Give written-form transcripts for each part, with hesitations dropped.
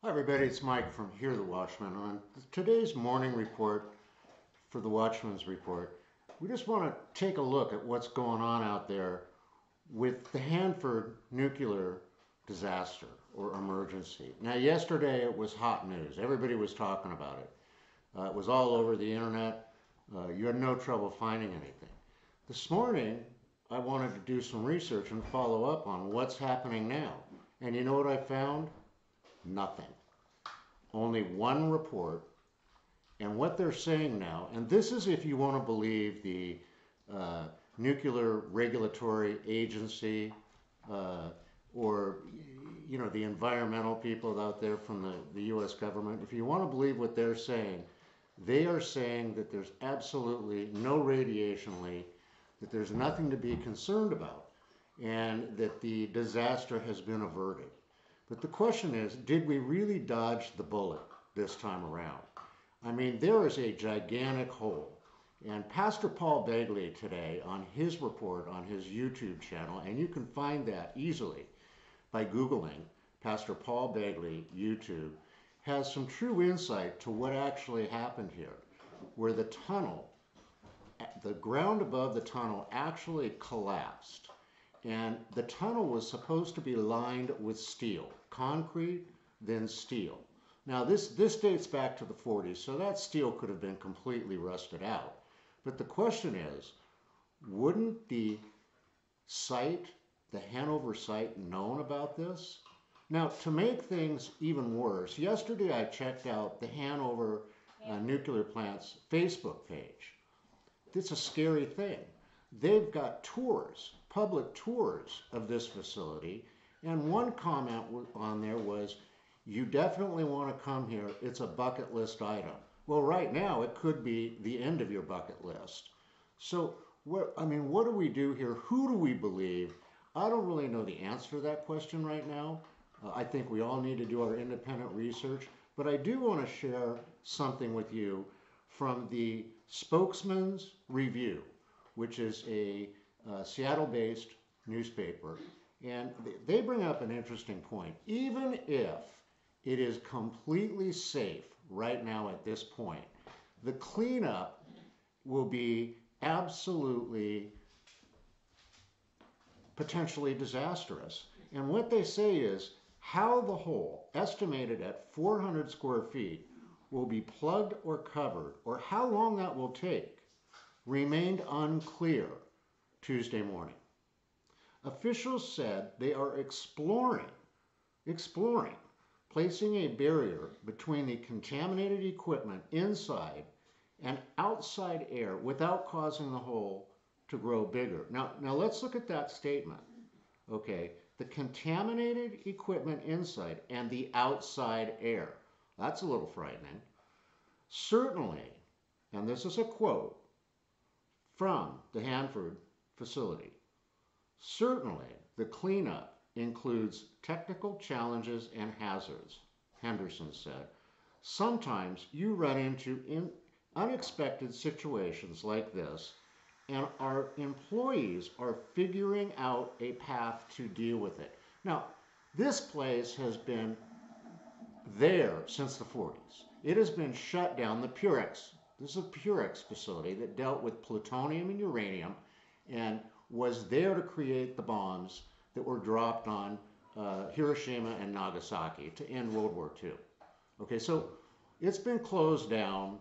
Hi everybody, it's Mike from Here the Watchman. On today's morning report for the Watchman's Report, we just want to take a look at what's going on out there with the Hanford nuclear disaster or emergency. Now yesterday it was hot news. Everybody was talking about it. It was all over the internet. You had no trouble finding anything. This morning I wanted to do some research and follow up on what's happening now. And you know what I found? Nothing. Only one report. And what they're saying now, and this is if you want to believe the uh, Nuclear Regulatory Agency uh, or the environmental people out there from the U.S. government, if you want to believe what they're saying, they are saying that there's absolutely no radiation leak, that there's nothing to be concerned about, and that the disaster has been averted. But the question is, did we really dodge the bullet this time around? I mean, there is a gigantic hole. And Pastor Paul Begley today on his report on his YouTube channel, and you can find that easily by Googling Pastor Paul Begley YouTube, has some true insight to what actually happened here, where the tunnel, the ground above the tunnel actually collapsed. And the tunnel was supposed to be lined with steel, concrete, then steel. Now this dates back to the 40s, so that steel could have been completely rusted out. But the question is, wouldn't the site, the Hanover site, known about this? Now, to make things even worse, yesterday I checked out the Hanover nuclear plant's Facebook page. It's a scary thing. They've got tours, public tours of this facility, and one comment on there was, you definitely want to come here. It's a bucket list item. Well, right now it could be the end of your bucket list. So, what do we do here? Who do we believe? I don't really know the answer to that question right now. I think we all need to do our independent research, but I do want to share something with you from the Spokesman's Review, which is a Seattle-based newspaper, and they bring up an interesting point. Even if it is completely safe right now at this point, the cleanup will be absolutely potentially disastrous. And what they say is how the hole, estimated at 400 square feet, will be plugged or covered, or how long that will take, remained unclear Tuesday morning. Officials said they are exploring placing a barrier between the contaminated equipment inside and outside air without causing the hole to grow bigger. Now let's look at that statement. Okay, the contaminated equipment inside and the outside air. That's a little frightening. Certainly, and this is a quote from the Hanford facility, certainly the cleanup includes technical challenges and hazards, Henderson said. Sometimes you run into unexpected situations like this, and our employees are figuring out a path to deal with it. Now, this place has been there since the 40s. It has been shut down. The Purex, this is a Purex facility that dealt with plutonium and uranium and was there to create the bombs that were dropped on Hiroshima and Nagasaki to end World War II. Okay, so it's been closed down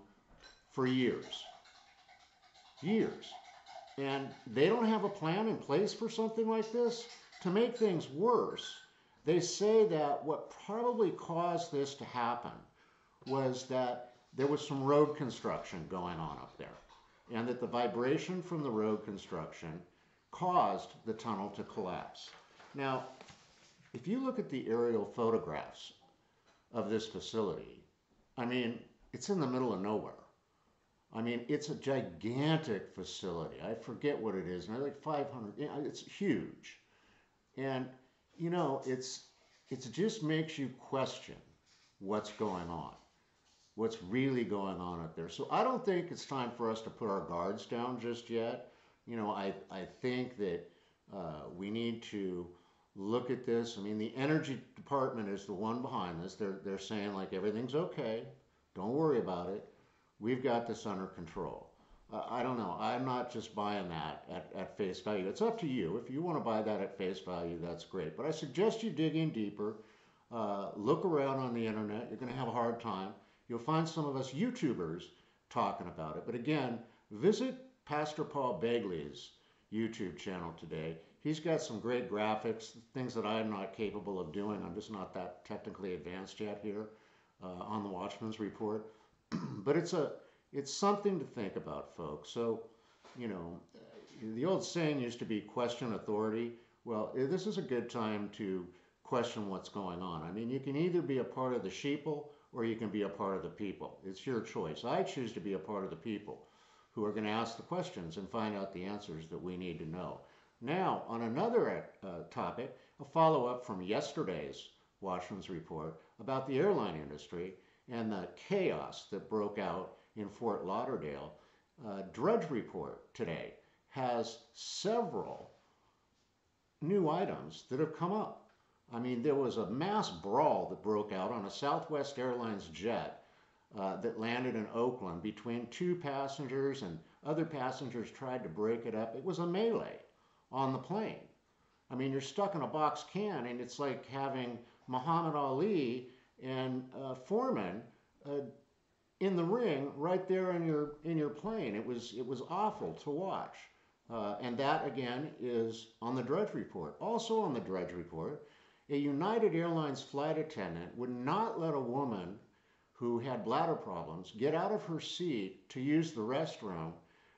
for years. Years. And they don't have a plan in place for something like this. To make things worse, they say that what probably caused this to happen was that there was some road construction going on up there, and that the vibration from the road construction caused the tunnel to collapse. Now, if you look at the aerial photographs of this facility, I mean, it's in the middle of nowhere. I mean, it's a gigantic facility. I forget what it is, like 500, it's huge. And, it just makes you question what's going on, what's really going on up there. So I don't think it's time for us to put our guards down just yet. I think that we need to look at this. I mean, the Energy Department is the one behind this. They're saying like everything's okay. Don't worry about it. We've got this under control. I don't know. I'm not just buying that at face value. It's up to you. If you want to buy that at face value, that's great. But I suggest you dig in deeper. Look around on the internet. You're going to have a hard time. You'll find some of us YouTubers talking about it. But again, visit Pastor Paul Begley's YouTube channel today. He's got some great graphics, things that I'm not capable of doing. I'm just not that technically advanced yet here on the Watchmen's Report. But it's something to think about, folks. So, you know, the old saying used to be question authority. Well, this is a good time to question what's going on. I mean, you can either be a part of the sheeple or you can be a part of the people. It's your choice. I choose to be a part of the people who are going to ask the questions and find out the answers that we need to know. Now, on another topic, a follow-up from yesterday's Watchmen's Report about the airline industry and the chaos that broke out in Fort Lauderdale. Drudge Report today has several new items that have come up. I mean, there was a mass brawl that broke out on a Southwest Airlines jet that landed in Oakland between two passengers, and other passengers tried to break it up. It was a melee on the plane. I mean, you're stuck in a box can, and it's like having Muhammad Ali and Foreman in the ring right there in your plane. It was awful to watch. And that again is on the Drudge Report. Also on the Drudge Report, a United Airlines flight attendant would not let a woman who had bladder problems get out of her seat to use the restroom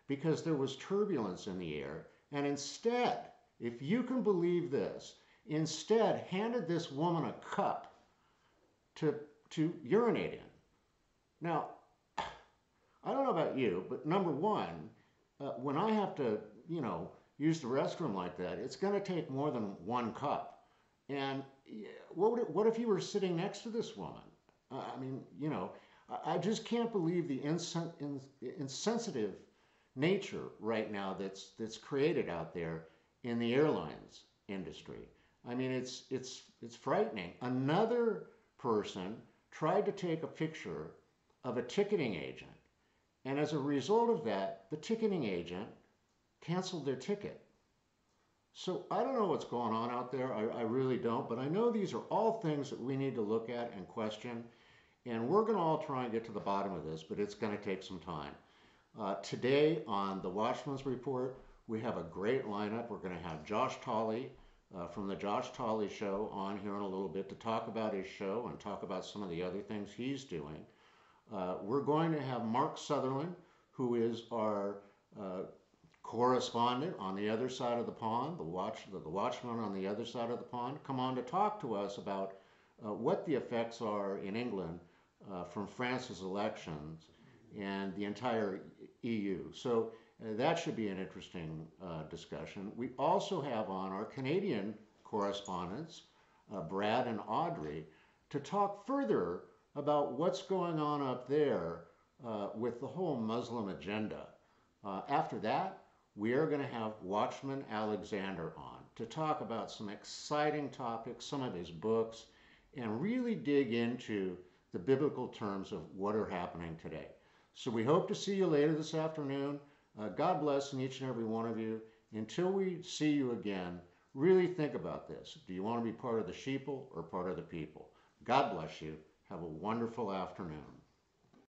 because there was turbulence in the air, and instead, if you can believe this, instead handed this woman a cup to urinate in. Now, I don't know about you, but number one, when I have to, you know, use the restroom like that, it's going to take more than one cup. And what if you were sitting next to this woman? I mean, you know, I just can't believe the insensitive nature right now that's created out there in the airlines industry. I mean, it's frightening. Another person tried to take a picture of a ticketing agent, and as a result of that, the ticketing agent canceled their ticket. So I don't know what's going on out there. I really don't, but I know these are all things that we need to look at and question, and we're going to all try and get to the bottom of this, but it's going to take some time. Today on the Watchmen's Report, we have a great lineup. We're going to have Josh Tolley from the Josh Tolley Show on here in a little bit to talk about his show and talk about some of the other things he's doing. We're going to have Mark Sutherland, who is our correspondent on the other side of the pond, the watchman on the other side of the pond, come on to talk to us about what the effects are in England from France's elections and the entire EU. So that should be an interesting discussion. We also have on our Canadian correspondents, Brad and Audrey, to talk further about what's going on up there with the whole Muslim agenda. After that, we are going to have Watchman Alexander on to talk about some exciting topics, some of his books, and really dig into the biblical terms of what are happening today. So we hope to see you later this afternoon. God bless in each and every one of you. Until we see you again, really think about this. Do you want to be part of the sheeple or part of the people? God bless you. Have a wonderful afternoon.